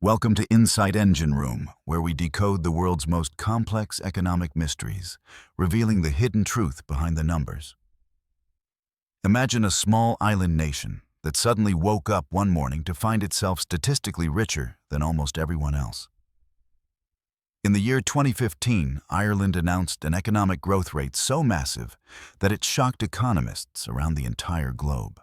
Welcome to Insight Engine Room, where we decode the world's most complex economic mysteries, revealing the hidden truth behind the numbers. Imagine a small island nation that suddenly woke up one morning to find itself statistically richer than almost everyone else. In the year 2015, Ireland announced an economic growth rate so massive that it shocked economists around the entire globe.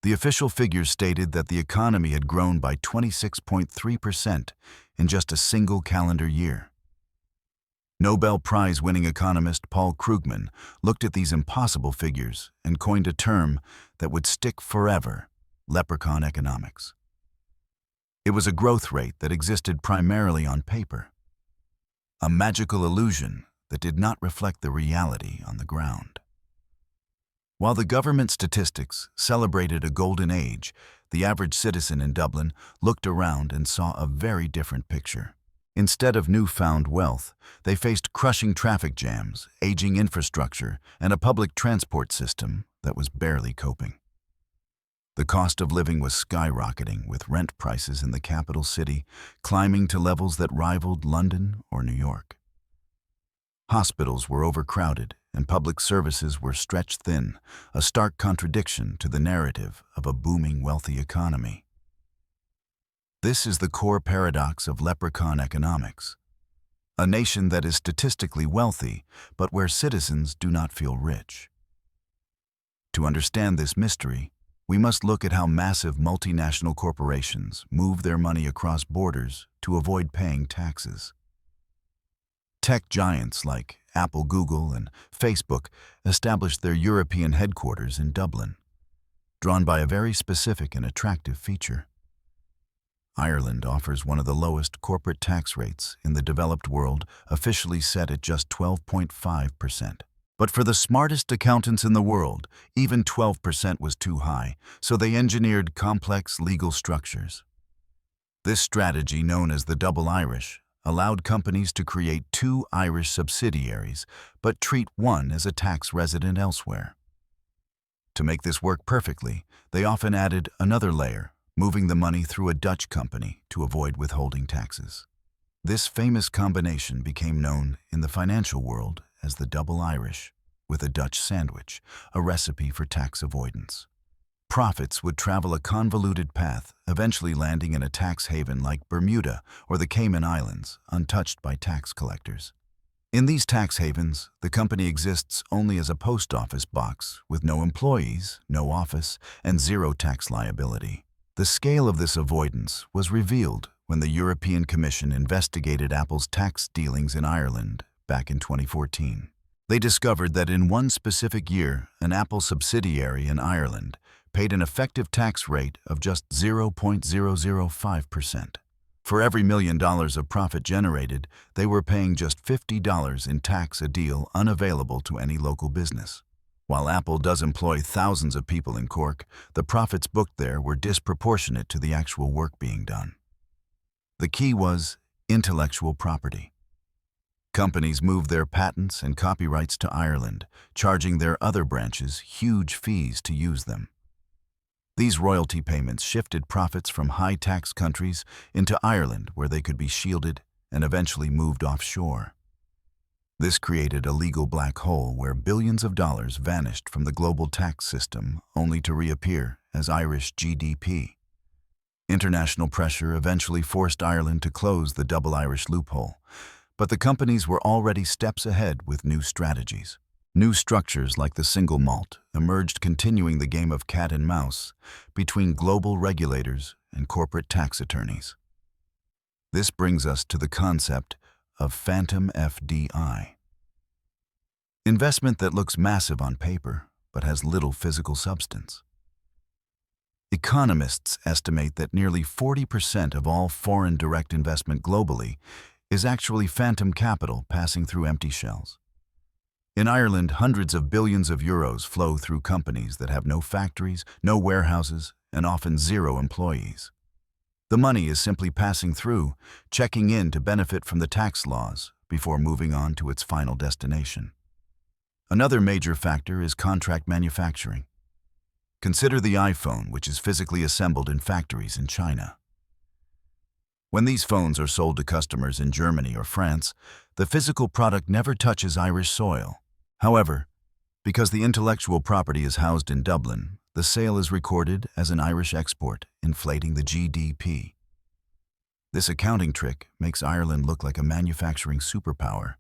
The official figures stated that the economy had grown by 26.3% in just a single calendar year. Nobel Prize-winning economist Paul Krugman looked at these impossible figures and coined a term that would stick forever: Leprechaun Economics. It was a growth rate that existed primarily on paper, a magical illusion that did not reflect the reality on the ground. While the government statistics celebrated a golden age, the average citizen in Dublin looked around and saw a very different picture. Instead of newfound wealth, they faced crushing traffic jams, aging infrastructure, and a public transport system that was barely coping. The cost of living was skyrocketing, with rent prices in the capital city climbing to levels that rivaled London or New York. Hospitals were overcrowded, and public services were stretched thin, a stark contradiction to the narrative of a booming wealthy economy. This is the core paradox of Leprechaun Economics: a nation that is statistically wealthy, but where citizens do not feel rich. To understand this mystery, we must look at how massive multinational corporations move their money across borders to avoid paying taxes. Tech giants like Apple, Google, and Facebook established their European headquarters in Dublin, drawn by a very specific and attractive feature. Ireland offers one of the lowest corporate tax rates in the developed world, officially set at just 12.5%. But for the smartest accountants in the world, even 12% was too high, so they engineered complex legal structures. This strategy, known as the double Irish, allowed companies to create two Irish subsidiaries, but treat one as a tax resident elsewhere. To make this work perfectly, they often added another layer, moving the money through a Dutch company to avoid withholding taxes. This famous combination became known in the financial world as the double Irish, with a Dutch sandwich, a recipe for tax avoidance. Profits would travel a convoluted path, eventually landing in a tax haven like Bermuda or the Cayman Islands, untouched by tax collectors. In these tax havens, the company exists only as a post office box with no employees, no office, and zero tax liability. The scale of this avoidance was revealed when the European Commission investigated Apple's tax dealings in Ireland back in 2014. They discovered that in one specific year, an Apple subsidiary in Ireland paid an effective tax rate of just 0.005%. For every $1 million of profit generated, they were paying just $50 in tax, a deal unavailable to any local business. While Apple does employ thousands of people in Cork, the profits booked there were disproportionate to the actual work being done. The key was intellectual property. Companies moved their patents and copyrights to Ireland, charging their other branches huge fees to use them. These royalty payments shifted profits from high-tax countries into Ireland, where they could be shielded and eventually moved offshore. This created a legal black hole where billions of dollars vanished from the global tax system, only to reappear as Irish GDP. International pressure eventually forced Ireland to close the double Irish loophole, but the companies were already steps ahead with new strategies. New structures like the single malt emerged, continuing the game of cat and mouse between global regulators and corporate tax attorneys. This brings us to the concept of phantom FDI. Investment that looks massive on paper but has little physical substance. Economists estimate that nearly 40% of all foreign direct investment globally is actually phantom capital passing through empty shells. In Ireland, hundreds of billions of euros flow through companies that have no factories, no warehouses, and often zero employees. The money is simply passing through, checking in to benefit from the tax laws before moving on to its final destination. Another major factor is contract manufacturing. Consider the iPhone, which is physically assembled in factories in China. When these phones are sold to customers in Germany or France, the physical product never touches Irish soil. However, because the intellectual property is housed in Dublin, the sale is recorded as an Irish export, inflating the GDP. This accounting trick makes Ireland look like a manufacturing superpower,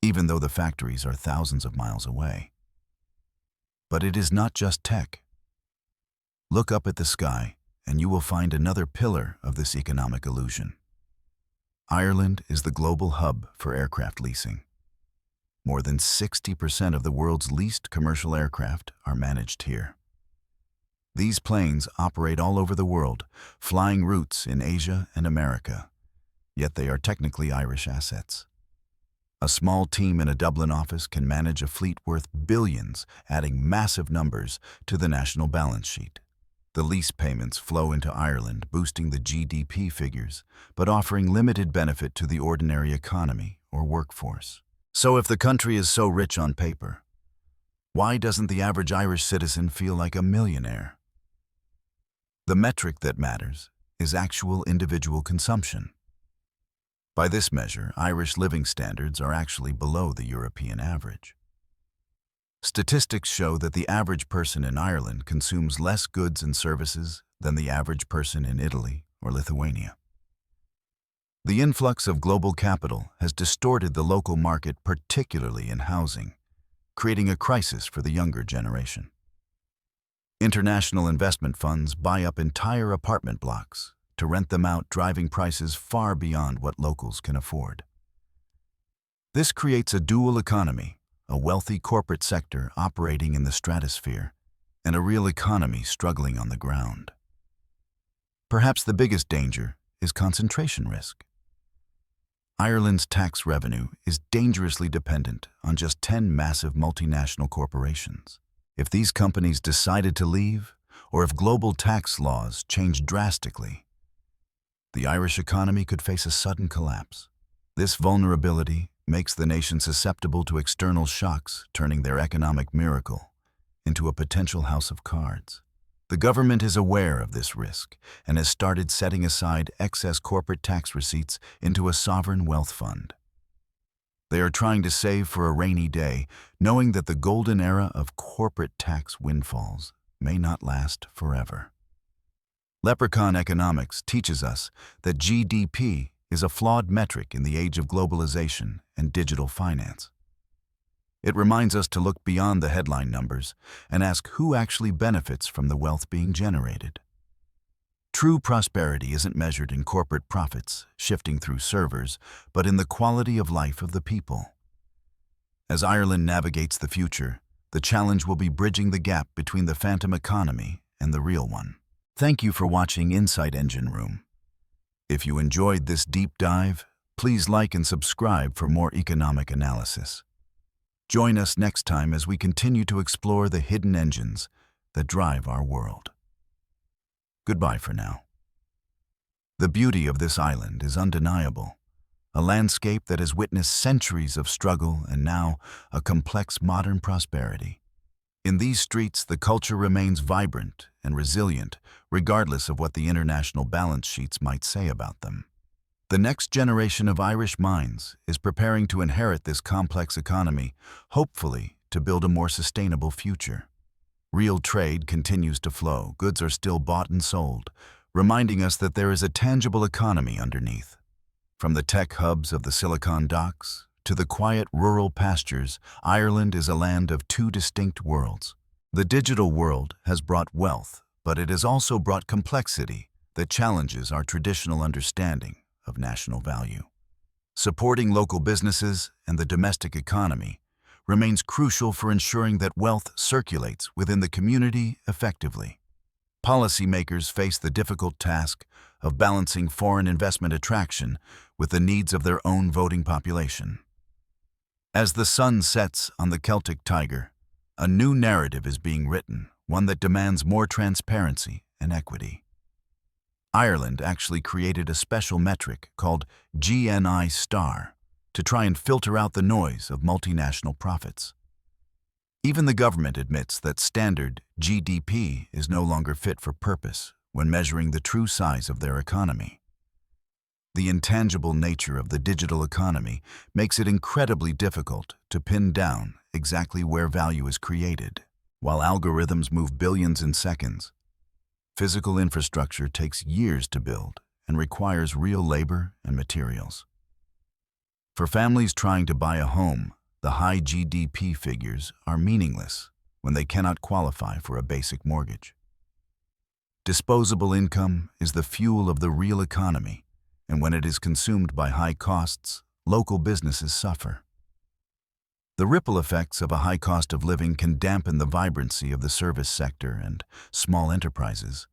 even though the factories are thousands of miles away. But it is not just tech. Look up at the sky, and you will find another pillar of this economic illusion. Ireland is the global hub for aircraft leasing. More than 60% of the world's leased commercial aircraft are managed here. These planes operate all over the world, flying routes in Asia and America, yet they are technically Irish assets. A small team in a Dublin office can manage a fleet worth billions, adding massive numbers to the national balance sheet. The lease payments flow into Ireland, boosting the GDP figures, but offering limited benefit to the ordinary economy or workforce. So if the country is so rich on paper, why doesn't the average Irish citizen feel like a millionaire? The metric that matters is actual individual consumption. By this measure, Irish living standards are actually below the European average. Statistics show that the average person in Ireland consumes less goods and services than the average person in Italy or Lithuania. The influx of global capital has distorted the local market, particularly in housing, creating a crisis for the younger generation. International investment funds buy up entire apartment blocks to rent them out, driving prices far beyond what locals can afford. This creates a dual economy, a wealthy corporate sector operating in the stratosphere, and a real economy struggling on the ground. Perhaps the biggest danger is concentration risk. Ireland's tax revenue is dangerously dependent on just 10 massive multinational corporations. If these companies decided to leave, or if global tax laws changed drastically, the Irish economy could face a sudden collapse. This vulnerability makes the nation susceptible to external shocks, turning their economic miracle into a potential house of cards. The government is aware of this risk and has started setting aside excess corporate tax receipts into a sovereign wealth fund. They are trying to save for a rainy day, knowing that the golden era of corporate tax windfalls may not last forever. Leprechaun Economics teaches us that GDP is a flawed metric in the age of globalization and digital finance. It reminds us to look beyond the headline numbers and ask who actually benefits from the wealth being generated. True prosperity isn't measured in corporate profits shifting through servers, but in the quality of life of the people. As Ireland navigates the future, the challenge will be bridging the gap between the phantom economy and the real one. Thank you for watching Inside Engine Room. If you enjoyed this deep dive, please like and subscribe for more economic analysis. Join us next time as we continue to explore the hidden engines that drive our world. Goodbye for now. The beauty of this island is undeniable, a landscape that has witnessed centuries of struggle and now a complex modern prosperity. In these streets, the culture remains vibrant and resilient, regardless of what the international balance sheets might say about them. The next generation of Irish minds is preparing to inherit this complex economy, hopefully to build a more sustainable future. Real trade continues to flow, goods are still bought and sold, reminding us that there is a tangible economy underneath. From the tech hubs of the Silicon Docks to the quiet rural pastures, Ireland is a land of two distinct worlds. The digital world has brought wealth, but it has also brought complexity that challenges our traditional understanding of national value. Supporting local businesses and the domestic economy remains crucial for ensuring that wealth circulates within the community effectively. Policymakers face the difficult task of balancing foreign investment attraction with the needs of their own voting population. As the sun sets on the Celtic Tiger, a new narrative is being written, one that demands more transparency and equity. Ireland actually created a special metric called GNI Star to try and filter out the noise of multinational profits. Even the government admits that standard GDP is no longer fit for purpose when measuring the true size of their economy. The intangible nature of the digital economy makes it incredibly difficult to pin down exactly where value is created. While algorithms move billions in seconds, physical infrastructure takes years to build and requires real labor and materials. For families trying to buy a home, the high GDP figures are meaningless when they cannot qualify for a basic mortgage. Disposable income is the fuel of the real economy, and when it is consumed by high costs, local businesses suffer. The ripple effects of a high cost of living can dampen the vibrancy of the service sector and small enterprises.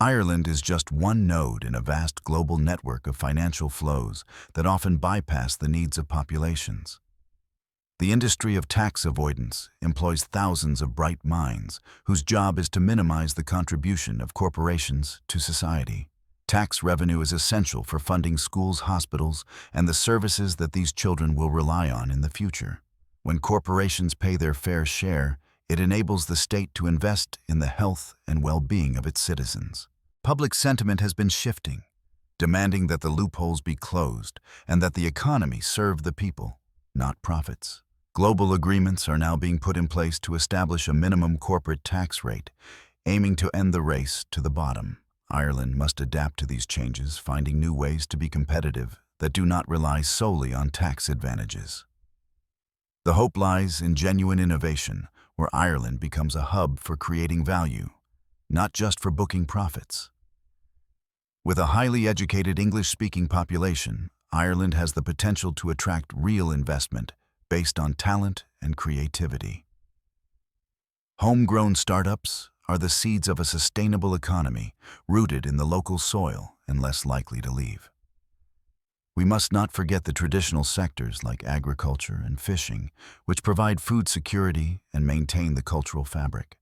Ireland is just one node in a vast global network of financial flows that often bypass the needs of populations. The industry of tax avoidance employs thousands of bright minds whose job is to minimize the contribution of corporations to society. Tax revenue is essential for funding schools, hospitals, and the services that these children will rely on in the future. When corporations pay their fair share, it enables the state to invest in the health and well-being of its citizens. Public sentiment has been shifting, demanding that the loopholes be closed and that the economy serve the people, not profits. Global agreements are now being put in place to establish a minimum corporate tax rate, aiming to end the race to the bottom. Ireland must adapt to these changes, finding new ways to be competitive that do not rely solely on tax advantages. The hope lies in genuine innovation, where Ireland becomes a hub for creating value, not just for booking profits. With a highly educated English-speaking population, Ireland has the potential to attract real investment based on talent and creativity. Homegrown startups are the seeds of a sustainable economy rooted in the local soil and less likely to leave. We must not forget the traditional sectors like agriculture and fishing, which provide food security and maintain the cultural fabric.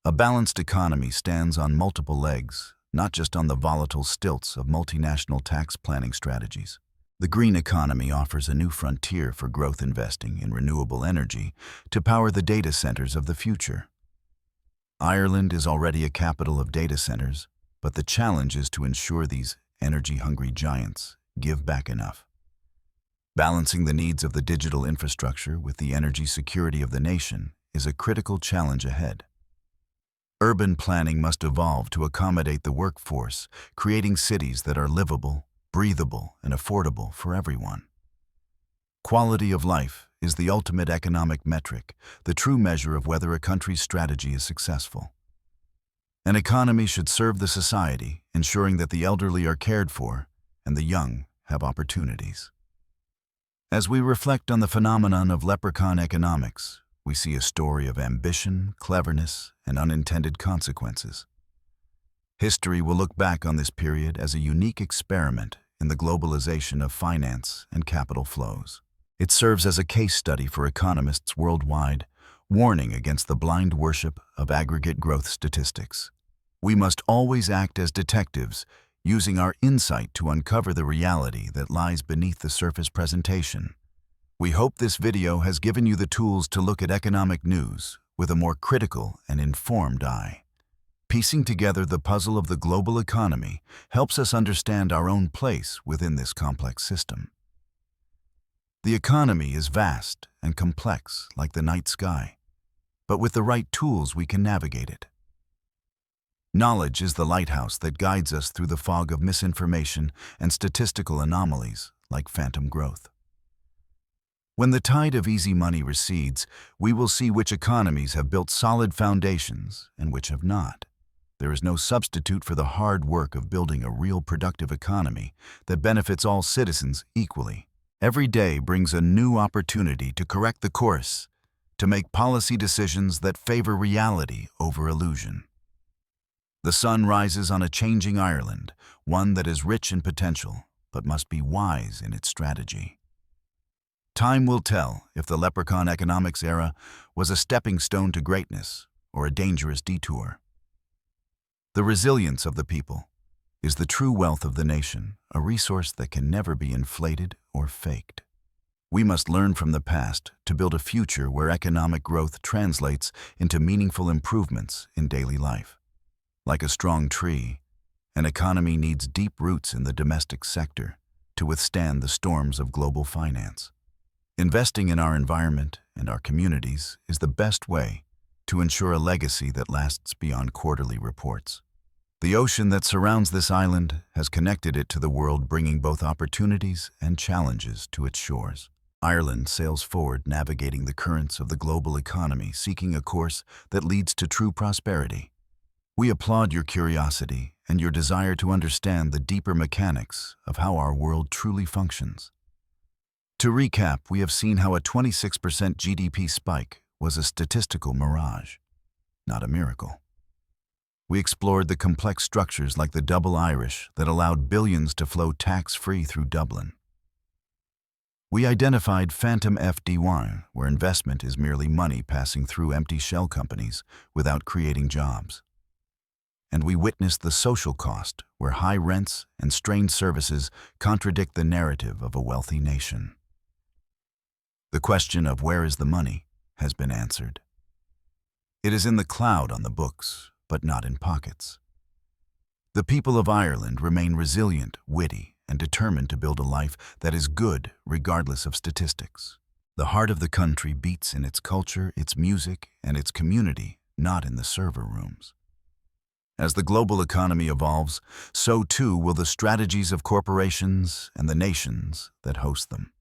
A balanced economy stands on multiple legs, not just on the volatile stilts of multinational tax planning strategies. The green economy offers a new frontier for growth, investing in renewable energy to power the data centers of the future. Ireland is already a capital of data centers, but the challenge is to ensure these energy-hungry giants give back enough. Balancing the needs of the digital infrastructure with the energy security of the nation is a critical challenge ahead. Urban planning must evolve to accommodate the workforce, creating cities that are livable, breathable, and affordable for everyone. Quality of life is the ultimate economic metric, the true measure of whether a country's strategy is successful. An economy should serve the society, ensuring that the elderly are cared for and the young have opportunities. As we reflect on the phenomenon of Leprechaun Economics, we see a story of ambition, cleverness, and unintended consequences. History will look back on this period as a unique experiment in the globalization of finance and capital flows. It serves as a case study for economists worldwide, warning against the blind worship of aggregate growth statistics. We must always act as detectives, using our insight to uncover the reality that lies beneath the surface presentation. We hope this video has given you the tools to look at economic news with a more critical and informed eye. Piecing together the puzzle of the global economy helps us understand our own place within this complex system. The economy is vast and complex like the night sky, but with the right tools we can navigate it. Knowledge is the lighthouse that guides us through the fog of misinformation and statistical anomalies like phantom growth. When the tide of easy money recedes, we will see which economies have built solid foundations and which have not. There is no substitute for the hard work of building a real productive economy that benefits all citizens equally. Every day brings a new opportunity to correct the course, to make policy decisions that favor reality over illusion. The sun rises on a changing Ireland, one that is rich in potential, but must be wise in its strategy. Time will tell if the Leprechaun Economics era was a stepping stone to greatness or a dangerous detour. The resilience of the people is the true wealth of the nation, a resource that can never be inflated or faked. We must learn from the past to build a future where economic growth translates into meaningful improvements in daily life. Like a strong tree, An economy needs deep roots in the domestic sector to withstand the storms of global finance. Investing in our environment and our communities is the best way to ensure a legacy that lasts beyond quarterly reports. The ocean that surrounds this island has connected it to the world, bringing both opportunities and challenges to its shores. Ireland sails forward, navigating the currents of the global economy, seeking a course that leads to true prosperity. We applaud your curiosity and your desire to understand the deeper mechanics of how our world truly functions. To recap, we have seen how a 26% GDP spike was a statistical mirage, not a miracle. We explored the complex structures like the double Irish that allowed billions to flow tax-free through Dublin. We identified phantom FDI, where investment is merely money passing through empty shell companies without creating jobs. And we witnessed the social cost, where high rents and strained services contradict the narrative of a wealthy nation. The question of where is the money has been answered. It is in the cloud on the books, but not in pockets. The people of Ireland remain resilient, witty, and determined to build a life that is good regardless of statistics. The heart of the country beats in its culture, its music, and its community, not in the server rooms. As the global economy evolves, so too will the strategies of corporations and the nations that host them.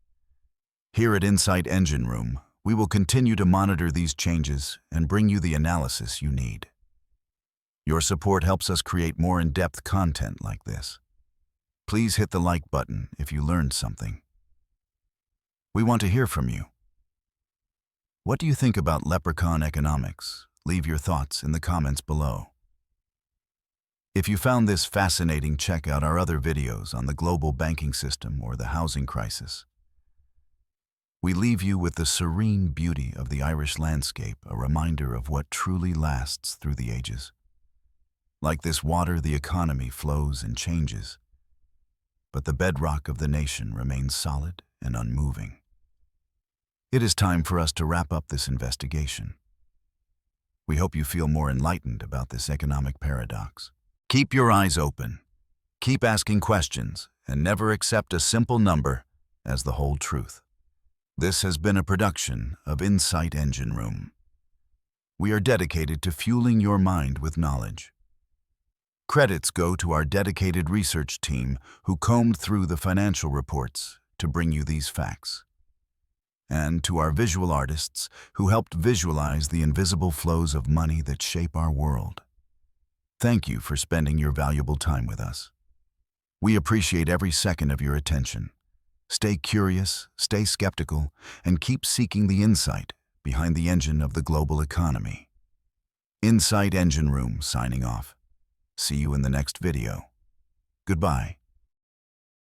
Here at Insight Engine Room, we will continue to monitor these changes and bring you the analysis you need. Your support helps us create more in-depth content like this. Please hit the like button if you learned something. We want to hear from you. What do you think about Leprechaun Economics? Leave your thoughts in the comments below. If you found this fascinating, check out our other videos on the global banking system or the housing crisis. We leave you with the serene beauty of the Irish landscape, a reminder of what truly lasts through the ages. Like this water, the economy flows and changes, but the bedrock of the nation remains solid and unmoving. It is time for us to wrap up this investigation. We hope you feel more enlightened about this economic paradox. Keep your eyes open, keep asking questions, and never accept a simple number as the whole truth. This has been a production of Insight Engine Room. We are dedicated to fueling your mind with knowledge. Credits go to our dedicated research team who combed through the financial reports to bring you these facts, and to our visual artists who helped visualize the invisible flows of money that shape our world. Thank you for spending your valuable time with us. We appreciate every second of your attention. Stay curious, stay skeptical, and keep seeking the insight behind the engine of the global economy. Insight Engine Room signing off. See you in the next video. Goodbye.